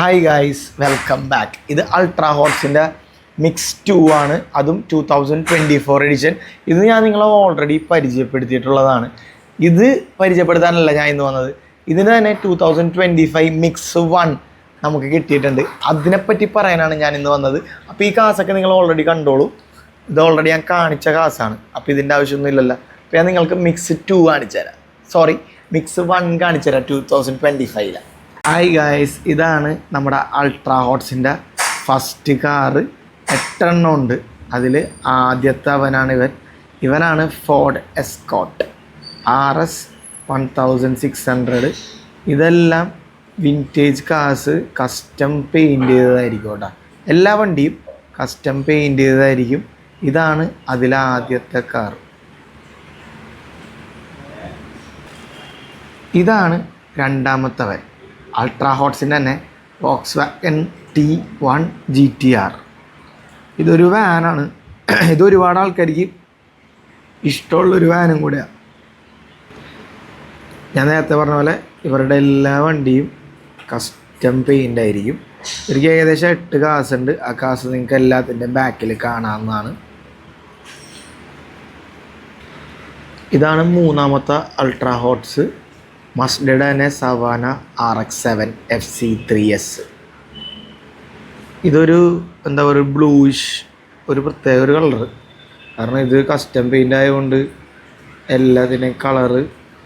Hi guys, welcome back. ഇത് ultra ഹോട്ട്സിൻ്റെ mix 2 ആണ്. അതും 2024 എഡിഷൻ. ഇത് ഞാൻ നിങ്ങളെ ഓൾറെഡി പരിചയപ്പെടുത്തിയിട്ടുള്ളതാണ്. ഇത് പരിചയപ്പെടുത്താനല്ല ഞാൻ ഇന്ന് വന്നത്. ഇതിന് തന്നെ 2025 മിക്സ് 1 നമുക്ക് കിട്ടിയിട്ടുണ്ട്. അതിനെപ്പറ്റി പറയാനാണ് ഞാൻ ഇന്ന് വന്നത്. അപ്പോൾ ഈ കാസൊക്കെ നിങ്ങൾ ഓൾറെഡി കണ്ടോളൂ. ഇത് ഓൾറെഡി ഞാൻ കാണിച്ച കാസാണ്. അപ്പോൾ ഇതിൻ്റെ ആവശ്യമൊന്നും ഇല്ലല്ലോ. അപ്പോൾ ഞാൻ നിങ്ങൾക്ക് മിക്സ് 2 കാണിച്ചു തരാം. മിക്സ് 1 കാണിച്ചു തരാം 2025. ഹായ് ഗായ്സ്, ഇതാണ് നമ്മുടെ അൾട്രാ ഹോട്ട്സിൻ്റെ ഫസ്റ്റ് കാറ്. 8 എണ്ണം ഉണ്ട്. അതിൽ ആദ്യത്തെ ഇവനാണ് ഫോർഡ് എസ്കോട്ട് RS 1600. ഇതെല്ലാം വിൻറ്റേജ് കാസ്, കസ്റ്റം പെയിൻറ്റ് ചെയ്തതായിരിക്കും കേട്ടോ. എല്ലാ വണ്ടിയും കസ്റ്റം പെയിൻറ്റ് ചെയ്തതായിരിക്കും. ഇതാണ് അതിലെ ആദ്യത്തെ കാർ. ഇതാണ് രണ്ടാമത്തവൻ, അൾട്രാ ഹോട്ട്സിൻ്റെ തന്നെ വോക്സ്വാഗൻ T1 GTR. ഇതൊരു വാനാണ്. ഇത് ഒരുപാട് ആൾക്കാർക്ക് ഇഷ്ടമുള്ളൊരു വാനും കൂടെയാണ്. ഞാൻ നേരത്തെ പറഞ്ഞ പോലെ ഇവരുടെ എല്ലാ വണ്ടിയും കസ്റ്റം പെയിൻ്റ് ആയിരിക്കും. ഇവർക്ക് ഏകദേശം 8 കാസ് ഉണ്ട്. ആ കാസ് നിങ്ങൾക്ക് എല്ലാത്തിൻ്റെ ബാക്കിൽ കാണാവുന്നതാണ്. ഇതാണ് മൂന്നാമത്തെ അൾട്രാ ഹോട്ട്സ്, മസ്ഡയുടെ തന്നെ സവാന RX-7 FC3S. ഇതൊരു ഒരു ബ്ലൂയിഷ്, ഒരു പ്രത്യേക ഒരു കളറ്. കാരണം ഇത് കസ്റ്റം പെയിൻ്റ് ആയതുകൊണ്ട് എല്ലാത്തിൻ്റെയും കളറ്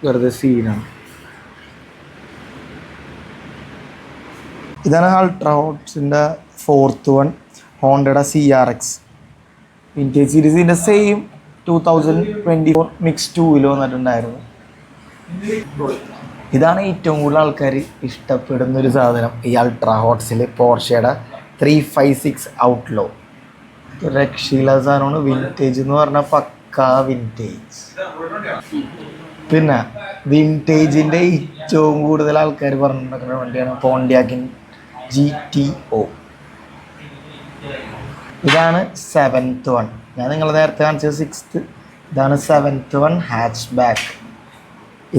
വെറുതെ സീനാണ്. ഇതാണ് അൾട്രാ ഹോട്ട്സിൻ്റെ 4th വൺ, ഹോണ്ടയുടെ CRX വിൻറ്റേജ് സീരീസിൻ്റെ സെയിം 2024 മിക്സ് 2 വന്നിട്ടുണ്ടായിരുന്നു. ഇതാണ് ഏറ്റവും കൂടുതൽ ആൾക്കാർ ഇഷ്ടപ്പെടുന്നൊരു സാധനം ഈ അൾട്രാ ഹോട്ട്സിൽ, പോർഷയുടെ 356 ഔട്ട്ലോ. രക്ഷയില്ലാത്ത സാധനമാണ്. വിൻറ്റേജ് എന്ന് പറഞ്ഞാൽ പക്കാ വിൻറ്റേജ്. പിന്നെ വിൻറ്റേജിൻ്റെ ഏറ്റവും കൂടുതൽ ആൾക്കാർ പറഞ്ഞിട്ടുണ്ടാക്കുന്ന വണ്ടിയാണ് പോണ്ടിയാക്കിൻ GTO. ഇതാണ് 7th വൺ. ഞാൻ നിങ്ങൾ നേരത്തെ കാണിച്ചത് 6th. ഇതാണ് 7th വൺ, ഹാച്ച് ബാക്ക്.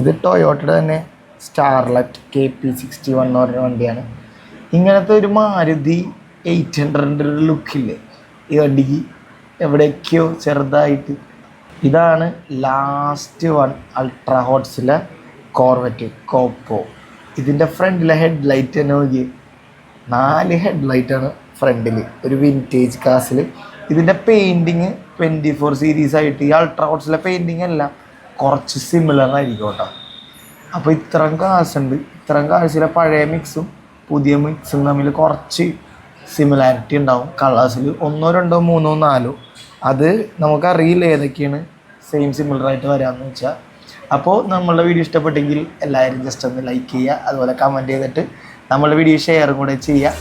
ഇത് ടൊയോട്ടയുടെ തന്നെ സ്റ്റാർലറ്റ് KP61 എന്ന് പറഞ്ഞ വണ്ടിയാണ്. ഇങ്ങനത്തെ ഒരു മാരുതി 800 ഒരു ലുക്കില്ലേ ഈ വണ്ടിക്ക്, എവിടേക്കോ ചെറുതായിട്ട്. ഇതാണ് ലാസ്റ്റ് വൺ, അൾട്രാ ഹോട്ട്സിലെ കോർവെറ്റ് കോപ്പോ. ഇതിൻ്റെ ഫ്രണ്ടിലെ ഹെഡ്ലൈറ്റ് തന്നെ നോക്കി, 4 ഹെഡ്ലൈറ്റാണ് ഫ്രണ്ടിൽ. ഒരു വിൻറ്റേജ് കാസിൽ. ഇതിൻ്റെ പെയിൻറ്റിങ് 24 സീരീസ് ആയിട്ട് ഈ അൾട്രാ ഹോട്ട്സിലെ പെയിൻറ്റിങ് എല്ലാം കുറച്ച് സിമിലർ ആയിരിക്കും കേട്ടോ. അപ്പോൾ ഇത്രയും കാശുണ്ട്. ഇത്രയും കാശിലെ പഴയ മിക്സും പുതിയ മിക്സും തമ്മിൽ കുറച്ച് സിമിലാരിറ്റി ഉണ്ടാവും കളേഴ്സിൽ. 1, 2, 3, 4 അത് നമുക്കറിയില്ല ഏതൊക്കെയാണ് സെയിം സിമിലറായിട്ട് വരാമെന്ന് വെച്ചാൽ. അപ്പോൾ നമ്മളുടെ വീഡിയോ ഇഷ്ടപ്പെട്ടെങ്കിൽ എല്ലാവരും ജസ്റ്റ് ഒന്ന് ലൈക്ക് ചെയ്യുക, അതുപോലെ കമൻറ്റ് ചെയ്തിട്ട് നമ്മളുടെ വീഡിയോ ഷെയറും കൂടെ ചെയ്യുക.